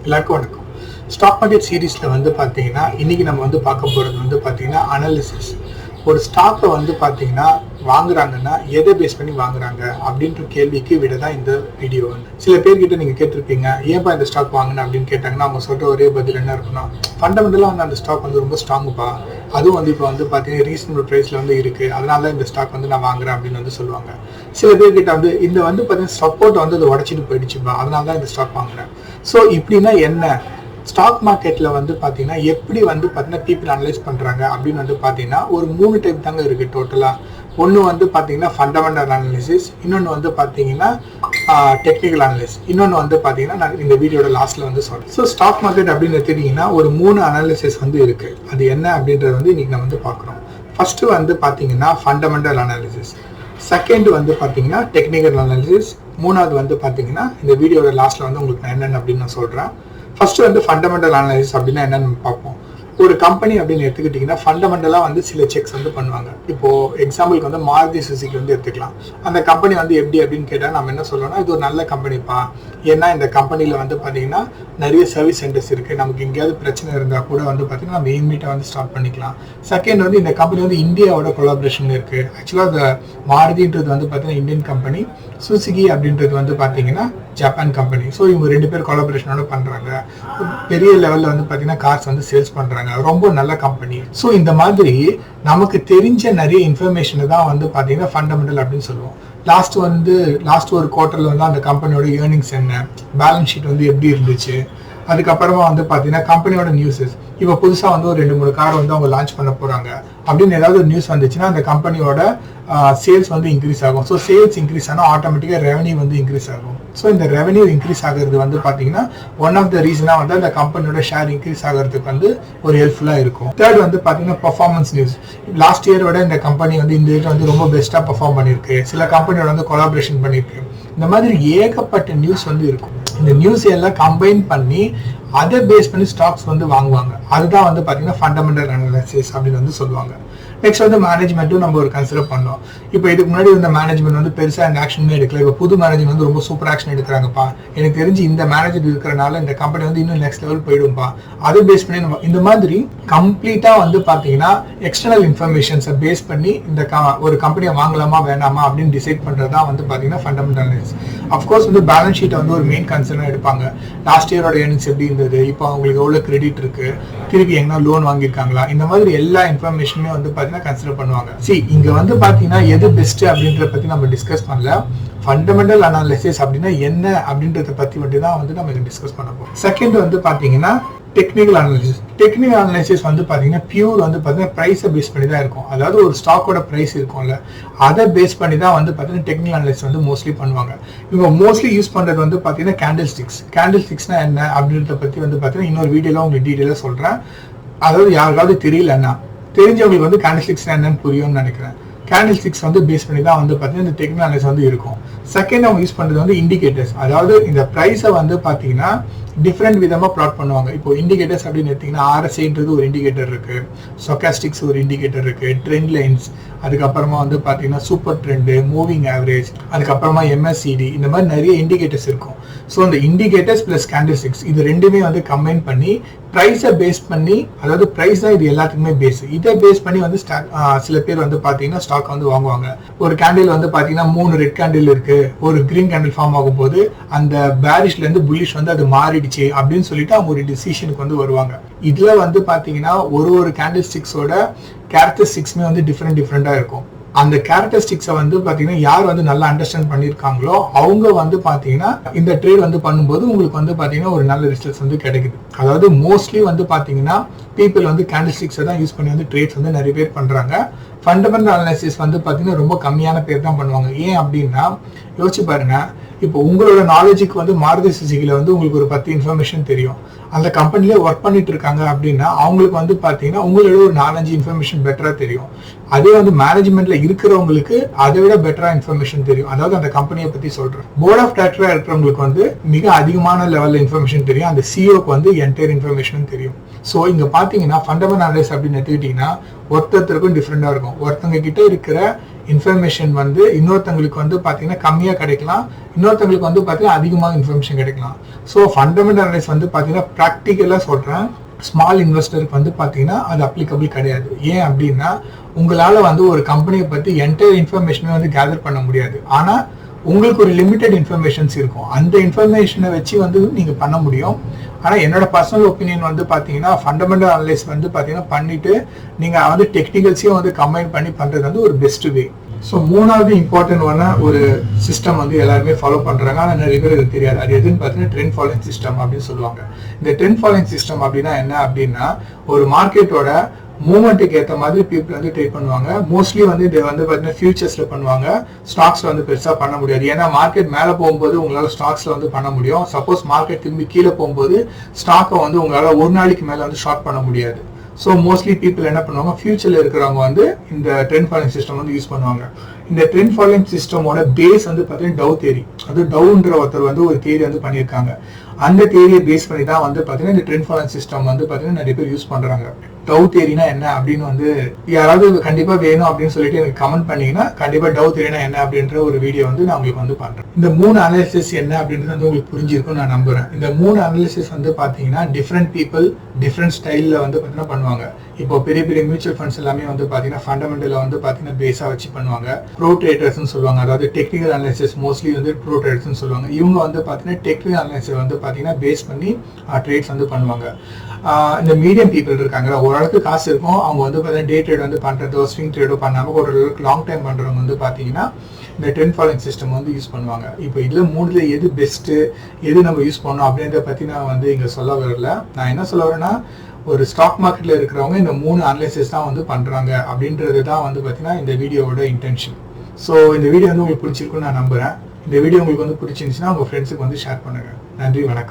எல்லாருக்கும் வணக்கம். Stock market சீரீஸ்ல பாத்தீங்கன்னா இன்னைக்கு நம்ம பார்க்க போறது பாத்தீங்கன்னா அனாலிசிஸ். ஒரு ஸ்டாக்கை பாத்தீங்கன்னா வாங்குறாங்கன்னா எதை பேஸ் பண்ணி வாங்குறாங்க அப்படின்ற கேள்விக்கு விடதான் இந்த வீடியோ. சில பேர்கிட்ட நீங்க கேட்டிருப்பீங்க, ஏன்பா இந்த ஸ்டாக் வாங்கின அப்படின்னு கேட்டாங்கன்னா அவங்க சொல்ற ஒரே பதில் என்ன இருக்குன்னா, ஃபண்டமெண்டலா அந்த ஸ்டாக் ரொம்ப ஸ்ட்ராங்குப்பா, அதுவும் இப்போ பாத்தீங்கன்னா ரீசனபிள் பிரைஸ்ல இருக்கு, அதனால இந்த ஸ்டாக் நான் வாங்குறேன் அப்படின்னு சொல்லுவாங்க. சில பேர்கிட்ட இந்த பாத்தீங்கன்னா சப்போர்ட் அதை உடச்சிட்டு போயிடுச்சுப்பா, அதனால தான் இந்த ஸ்டாக் வாங்குறேன். ஸோ இப்படின்னா என்ன, ஸ்டாக் மார்க்கெட்ல பாத்தீங்கன்னா எப்படி பாத்தீங்கன்னா பீப்புள் அனலைஸ் பண்றாங்க அப்படின்னு பாத்தீங்கன்னா ஒரு 3 டைப் தாங்க இருக்கு டோட்டலா. ஒன்று பாத்தீங்கன்னா ஃபண்டமெண்டல் அனாலிசிஸ், இன்னொன்று பாத்தீங்கன்னா டெக்னிக்கல் அனாலிசிஸ், இன்னொன்று பாத்தீங்கன்னா நான் இந்த வீடியோட லாஸ்ட்ல சொல்றேன். ஸோ ஸ்டாக் மார்க்கெட் அப்படின்னு எடுத்துட்டீங்கன்னா ஒரு 3 அனாலிசிஸ் இருக்கு. அது என்ன அப்படின்றது இன்னைக்கு நம்ம பார்க்குறோம். ஃபர்ஸ்ட் பாத்தீங்கன்னா ஃபண்டமெண்டல் அனாலிசிஸ், செகண்ட் பாத்தீங்கன்னா டெக்னிக்கல் அனாலிசிஸ், மூணாவது பாத்தீங்கன்னா இந்த வீடியோட லாஸ்ட்ல உங்களுக்கு நான் என்னென்ன அப்படின்னு நான் சொல்றேன். ஃபர்ஸ்ட் ஃபண்டமெண்டல் அனாலிசிஸ் அப்படின்னா என்னன்னு பார்ப்போம். ஒரு கம்பெனி அப்படின்னு எடுத்துக்கிட்டிங்கன்னா ஃபண்டமெண்டலா சில செக்ஸ் பண்ணுவாங்க. இப்போ எக்ஸாம்பிளுக்கு மாருதி சுசுகி எடுத்துக்கலாம். அந்த கம்பெனி எப்படி அப்படின்னு கேட்டால் நம்ம என்ன சொல்லணும்னா, இது ஒரு நல்ல கம்பெனிப்பா, ஏன்னா இந்த கம்பெனியில் பார்த்தீங்கன்னா நிறைய சர்வீஸ் சென்டர்ஸ் இருக்குது, நமக்கு எங்கேயாவது பிரச்சனை இருந்தால் கூட பார்த்தீங்கன்னா நம்ம இமீடியட்டாக ஸ்டார்ட் பண்ணிக்கலாம். செகண்ட் இந்த கம்பெனி இந்தியாவோட கொலாபரேஷன் இருக்குது. ஆக்சுவலாக அந்த மாருதின்றது பார்த்தீங்கன்னா இந்தியன் கம்பெனி, சுசுகி அப்படின்றது பார்த்தீங்கன்னா ஜப்பான் கம்பெனி. ஸோ இவங்க 2 பேர் கொலாபரேஷனோட பண்ணுறாங்க. பெரிய லெவலில் பார்த்தீங்கன்னா கார்ஸ் சேல்ஸ் பண்ணுறாங்க, ரொம்ப நல்ல கம்பெனி. ஸோ இந்த மாதிரி நமக்கு தெரிஞ்ச நிறைய இன்ஃபர்மேஷனை தான் பார்த்தீங்கன்னா ஃபண்டமெண்டல் அப்படின்னு சொல்லுவோம். லாஸ்ட் ஒரு குவார்டர்ல அந்த கம்பெனியோட ஏர்னிங்ஸ் என்ன, பேலன்ஸ் ஷீட் எப்படி இருந்துச்சு, அதுக்கப்புறமா பார்த்தீங்கன்னா கம்பெனியோட நியூஸஸ், இப்போ புதுசாக ஒரு 2-3 கார் அவங்க லான்ச் பண்ண போறாங்க அப்படின்னு ஏதாவது ஒரு நியூஸ் வந்துச்சுன்னா அந்த கம்பெனியோட சேல்ஸ் இன்க்ரீஸ் ஆகும். ஸோ சேல்ஸ் இன்க்ரீஸ் ஆனால் ஆட்டோமேட்டிக்காக ரெவன்யூ இன்க்ரீஸ் ஆகும். ஸோ இந்த ரெவன்யூ இன்க்ரீஸ் ஆகிறது பார்த்தீங்கன்னா ஒன் ஆஃப் த ரீசனாக அந்த கம்பெனியோட ஷேர் இன்க்ரீஸ் ஆகிறதுக்கு ஒரு ஹெல்ப்ஃபுல்லாக இருக்கும். தேர்ட் பார்த்தீங்கன்னா பர்ஃபார்மன்ஸ் நியூஸ். லாஸ்ட் இயரோட இந்த கம்பெனி இந்த இயர் ரொம்ப பெஸ்ட்டாக பர்ஃபார்ம் பண்ணியிருக்கு, சில கம்பெனியோட கொலாபரேஷன் பண்ணியிருக்கு. இந்த மாதிரி ஏகப்பட்ட நியூஸ் இருக்கும். இந்த நியூஸ் எல்லாம் கம்பைன் பண்ணி அதை பேஸ் பண்ணி ஸ்டாக்ஸ் வாங்குவாங்க. அதுதான் பார்த்தீங்கன்னா ஃபண்டமெண்டல் அனாலிசிஸ் அப்படின்னு சொல்லுவாங்க. நெக்ஸ்ட் மேனேஜ்மெண்ட்டும் நம்ம ஒரு கன்சிடர் பண்ணோம். இப்போ இதுக்கு முன்னாடி இந்த மேனேஜ்மெண்ட் பெருசாக இந்த ஆக்ஷனுமே எடுக்கல, இப்போ புது மேனேஜ்மெண்ட் ரொம்ப சூப்பர் ஆக்ஷன் எடுக்கிறாங்கப்பா, எனக்கு தெரிஞ்சு இந்த மேனேஜர் இருக்கிறனால இந்த கம்பெனி இன்னும் நெக்ஸ்ட் லெவல் போயிடும்பா, அதை பேஸ் பண்ணி இந்த மாதிரி கம்ப்ளீட்டா பார்த்தீங்கன்னா எக்ஸ்டர்னல் இன்ஃபர்மேஷன்ஸை பேஸ் பண்ணி இந்த ஒரு கம்பெனியை வாங்கலாமா வேணாமா அப்படின்னு டிசைட் பண்றதா பார்த்தீங்கன்னா ஃபண்டமெண்டல் அனாலிசிஸ். அஃப்கோர்ஸ் ஒரு பேலன்ஸ் ஷீட்டை ஒரு மெயின் கன்சர்னா எடுப்பாங்க. லாஸ்ட் இயரோட ஏர்னிங்ஸ் எப்படி இருந்தது, இப்போ அவங்களுக்கு எவ்வளோ கிரெடிட் இருக்கு, திருப்பி எங்கன்னா லோன் வாங்கியிருக்காங்களா, இந்த மாதிரி எல்லா இன்ஃபர்மேஷனுமே பார்த்தீங்கன்னா கன்சிடர் பண்ணுவாங்க. இங்க பார்த்தீங்கன்னா எது பெஸ்ட் அப்படின்றத பத்தி நம்ம டிஸ்கஸ் பண்ணல. ஃபண்டமெண்டல் அனாலிசிஸ் அப்படின்னா என்ன அப்படின்றத பத்தி மட்டும் தான் நம்ம டிஸ்கஸ் பண்ண போறோம். செகண்ட் பாத்தீங்கன்னா டெக்னிக்கல் அனாலிசிஸ். டெக்னிக்கல் அனாலிசிஸ் பாத்தீங்கன்னா பியூர் பாத்தீங்கன்னா பிரைஸை பேஸ் பண்ணி தான் இருக்கும். அதாவது ஒரு ஸ்டாக்கோட பிரைஸ் இருக்கும்ல, அதை பேஸ் பண்ணி தான் பாத்தீங்கன்னா டெக்னிக்கல் அனாலிசிஸ் மோஸ்ட்லி பண்ணுவாங்க. இவங்க மோஸ்ட்லி யூஸ் பண்றது பாத்தீங்கன்னா கேண்டில் ஸ்டிக்ஸ். கேண்டில் ஸ்டிக்ஸ்னா என்ன அப்படின்றத பத்தி பாத்தீங்கன்னா இன்னொரு வீடியோல உங்களுக்கு டீட்டெயிலா சொல்றேன். அதாவது யாருக்காவது தெரியலன்னா, தெரிஞ்சவங்களுக்கு கேண்டில் ஸ்டிக்ஸ் என்னன்னு புரியும்னு நினைக்கிறேன். கேண்டில் ஸ்டிக்ஸ் பேஸ் பண்ணி தான் பார்த்தீங்கன்னா இந்த டெக்னிக்கல் அனாலிசிஸ் இருக்கும். செகண்ட் அவங்க யூஸ் பண்றது இண்டிகேட்டர்ஸ். அதாவது இந்த பிரைஸை பார்த்தீங்கன்னா டிஃப்ரெண்ட் விதமா பிளாட் பண்ணுவாங்க. இப்போ இண்டிகேட்டர்ஸ் அப்படின்னு எடுத்தீங்கன்னா RSIன்றது ஒரு இண்டிகேட்டர் இருக்கு, ஸ்டோகாஸ்டிக்ஸ் ஒரு இண்டிகேட்டர் இருக்கு, ட்ரெண்ட் லைன்ஸ், அதுக்கப்புறமா பார்த்தீங்கன்னா சூப்பர் ட்ரெண்ட், மூவிங் ஆவரேஜ், அதுக்கப்புறமா MACD, இந்த மாதிரி நிறைய இண்டிகேட்டர்ஸ் இருக்கும். ஸோ இந்த இண்டிகேட்டர்ஸ் பிளஸ் கேண்டில் ஸ்டிக்ஸ் இது ரெண்டுமே கம்பைன் பண்ணி பிரைஸை பேஸ் பண்ணி, அதாவது பிரைஸ் தான் இது எல்லாத்துக்குமே பேஸ், இதை பேஸ் பண்ணி சில பேர் பார்த்தீங்கன்னா ஸ்டாக் வாங்குவாங்க. ஒரு கேண்டில் பார்த்தீங்கன்னா 3 ரெட் கேண்டில் இருக்கு, ஒரு கிரீன் கேண்டில் ஃபார்ம் ஆகும் போது அந்த பேரிஷ்ல இருந்து புல்லிஷ் அது மாறிடுச்சு அப்படின்னு சொல்லிட்டு அவங்க ஒரு டிசிஷனுக்கு வருவாங்க. இதுல பாத்தீங்கன்னா ஒரு கேண்டில் ஸ்டிக்ஸோட கேரக்டரிஸ்டிக்ஸ்மே டிஃப்ரெண்டா இருக்கும். அந்த கேரக்டரிஸ்டிக்ஸை பாத்தீங்கன்னா யார் நல்லா அண்டர்ஸ்டாண்ட் பண்ணிருக்காங்களோ அவங்க பாத்தீங்கன்னா இந்த ட்ரேட் பண்ணும்போது உங்களுக்கு பாத்தீங்கன்னா ஒரு நல்ல ரிசல்ட்ஸ் கிடைக்குது. அதாவது மோஸ்ட்லி பாத்தீங்கன்னா பீப்புள் கேண்டில் ஸ்டிக்ஸை தான் யூஸ் பண்ணி ட்ரேட்ஸ் நிறைய பேர் பண்றாங்க. ஃபண்டமெண்டல் அனாலிசிஸ் பாத்தீங்கன்னா ரொம்ப கம்மியான பேர் தான் பண்ணுவாங்க. ஏன் அப்படின்னா யோசிச்சு பாருங்க, இப்போ உங்களோட நாலேஜுக்கு மாருதி சுசுகில உங்களுக்கு ஒரு 10 இன்ஃபர்மேஷன் தெரியும், அந்த கம்பெனில ஒர்க் பண்ணிட்டு இருக்காங்க அப்படின்னா அவங்களுக்கு பாத்தீங்கன்னா உங்களோட ஒரு 4-5 இன்ஃபர்மேஷன் பெட்டரா தெரியும். அதே மேனேஜ்மெண்ட்ல இருக்கிறவங்களுக்கு அதை விட பெட்டரா இன்ஃபர்மேஷன் தெரியும். அதாவது அந்த கம்பெனியை பத்தி சொல்றேன். போர்ட் ஆஃப் டைரக்டரா இருக்கிறவங்களுக்கு மிக அதிகமான லெவல்ல இன்ஃபர்மேஷன் தெரியும், அந்த சிஓக்கு என்டையர் இன்ஃபர்மேஷன் தெரியும். ஸோ இங்க பாத்தீங்கன்னா ஃபண்டமெண்டல் அனாலிசிஸ் அப்படின்னு எடுத்துக்கிட்டீங்கன்னா ஒருத்தருக்கும் டிஃப்ரெண்டா இருக்கும். ஒருத்தங்க கிட்ட இருக்கிற இன்ஃபர்மேஷன் வந்து இன்னொருத்தங்களுக்கு வந்து பார்த்தீங்கன்னா கம்மியாக கிடைக்கலாம், இன்னொருத்தங்களுக்கு வந்து பார்த்தீங்கன்னா அதிகமாக இன்ஃபர்மேஷன் கிடைக்கலாம். ஸோ ஃபண்டமெண்டல் அனலைஸ் வந்து பார்த்தீங்கன்னா ப்ராக்டிக்கலாக சொல்கிறேன், ஸ்மால் இன்வெஸ்டருக்கு வந்து பார்த்தீங்கன்னா அது அப்ளிகபிள் கிடையாது. ஏன் அப்படின்னா உங்களால் வந்து ஒரு கம்பெனியை பற்றி என்டையர் இன்ஃபர்மேஷனை வந்து கேதர் பண்ண முடியாது. ஆனால் உங்களுக்கு ஒரு லிமிட்டட் இன்ஃபர்மேஷன்ஸ் இருக்கும், அந்த இன்ஃபர்மேஷனை வச்சு வந்து நீங்கள் பண்ண முடியும். ஆனால் என்னோட பர்சனல் ஒப்பீனியன் வந்து பார்த்தீங்கன்னா ஃபண்டமெண்டல் அனலைஸ் வந்து பார்த்தீங்கன்னா பண்ணிட்டு நீங்கள் வந்து டெக்னிக்கல்ஸையும் வந்து கம்பைன் பண்ணி பண்ணுறது வந்து ஒரு பெஸ்ட் வே. ஸோ மூணாவது இம்பார்ட்டன்டான ஒரு சிஸ்டம் வந்து எல்லாருமே ஃபாலோ பண்ணுறாங்க, ஆனால் நிறைய பேர் இது தெரியாது. அது எதுன்னு பார்த்தீங்கன்னா ட்ரெண்ட் ஃபாலோயிங் சிஸ்டம் அப்படின்னு சொல்லுவாங்க. இந்த ட்ரெண்ட் ஃபாலோயிங் சிஸ்டம் அப்படின்னா என்ன அப்படின்னா ஒரு மார்க்கெட்டோட மூவ்மெண்ட்டுக்கு ஏற்ற மாதிரி பீப்புள் வந்து ட்ரேட் பண்ணுவாங்க. மோஸ்ட்லி வந்து இதை வந்து பார்த்தீங்கன்னா ஃபியூச்சர்ஸ்ல பண்ணுவாங்க, ஸ்டாக்ஸ்ல வந்து பெருசாக பண்ண முடியாது. ஏன்னா மார்க்கெட் மேலே போகும்போது உங்களால் ஸ்டாக்ஸ்ல வந்து பண்ண முடியும். சப்போஸ் மார்க்கெட் திரும்பி கீழே போகும்போது ஸ்டாக்கை வந்து உங்களால் ஒரு நாளைக்கு மேலே வந்து ஷார்ட் பண்ண முடியாது. ஸோ மோஸ்ட்லி பீப்புள் என்ன பண்ணுவாங்க, ஃபியூச்சர்ல இருக்கிறவங்க வந்து இந்த ட்ரெண்ட் ஃபாலோயிங் சிஸ்டம் வந்து யூஸ் பண்ணுவாங்க. இந்த ட்ரெண்ட் ஃபாலோயிங் சிஸ்டமோட பேஸ் வந்து பார்த்தீங்கன்னா டவ் தேரி. அது டவுன்ற ஒருத்தர் வந்து ஒரு தேரி வந்து பண்ணியிருக்காங்க. அந்த தேரியை பேஸ் பண்ணி தான் வந்து பார்த்தீங்கன்னா இந்த ட்ரெண்ட் ஃபாலோயிங் சிஸ்டம் வந்து பார்த்தீங்கன்னா நிறைய பேர் யூஸ் பண்றாங்க. டவ் தேரினா என்ன அப்படின்னு வந்து யாராவது கண்டிப்பா வேணும் அப்படின்னு சொல்லிட்டு எனக்கு கமெண்ட் பண்ணீங்கன்னா கண்டிப்பா டவ் தேரினா என்ன அப்படின்ற ஒரு வீடியோ வந்து நான் உங்களுக்கு வந்து பண்றேன். இந்த 3 அனாலிசிஸ் என்ன அப்படின்றது வந்து உங்களுக்கு புரிஞ்சிருக்கும் நான் நம்புறேன். இந்த 3 அனாலிசிஸ் வந்து பாத்தீங்கன்னா டிஃப்ரெண்ட் பீப்புள் டிஃப்ரெண்ட் ஸ்டைல்ல வந்து பாத்தீங்கன்னா பண்ணுவாங்க. இப்போ பெரிய பெரிய மியூச்சுவல் ஃபண்ட்ஸ் எல்லாமே வந்து பாத்தீங்கன்னா ஃபண்டமெண்டல வந்து பாத்தீங்கன்னா பேஸா வச்சு பண்ணுவாங்க. ப்ரோ ட்ரேடர்ஸ்னு சொல்லுவாங்க, அதாவது டெக்னிக்கல் அனாலிசிஸ் மோஸ்ட்லி வந்து ப்ரோ ட்ரேடர்ஸ்னு சொல்லுவாங்க. இவங்க வந்து பாத்தீங்கன்னா டெக்னிக்கல் அனாலிசிஸ் வந்து பாத்தீங்கன்னா பேஸ் பண்ணி ட்ரேட்ஸ் வந்து பண்ணுவாங்க. இந்த மீடியம் பீப்புள் இருக்காங்க, ஓரளவுக்கு காசு இருக்கும், அவங்க வந்து பார்த்தீங்கன்னா டே ட்ரேட் வந்து பண்ணுறதோ ஸ்விங் ட்ரேடோ பண்ணாமல் ஓரளவுக்கு லாங் டைம் பண்ணுறவங்க வந்து பார்த்தீங்கன்னா இந்த ட்ரெண்ட் ஃபாலோயிங் சிஸ்டம் வந்து யூஸ் பண்ணுவாங்க. இப்போ இதில் 3ல எது பெஸ்ட்டு, எது நம்ம யூஸ் பண்ணணும் அப்படின்றத பற்றி நான் வந்து இங்கே சொல்ல வரல. நான் என்ன சொல்ல வரேன்னா ஒரு ஸ்டாக் மார்க்கெட்டில் இருக்கிறவங்க இந்த 3 அனலைசிஸ் தான் வந்து பண்ணுறாங்க அப்படின்றது தான் வந்து பார்த்தீங்கன்னா இந்த வீடியோவோட இன்டென்ஷன். ஸோ இந்த வீடியோ வந்து உங்களுக்கு பிடிச்சிருக்குன்னு நான் நம்புகிறேன். இந்த வீடியோ உங்களுக்கு வந்து பிடிச்சிருந்துச்சுன்னா உங்கள் ஃப்ரெண்ட்ஸுக்கு வந்து ஷேர் பண்ணுங்கள். நன்றி, வணக்கம்.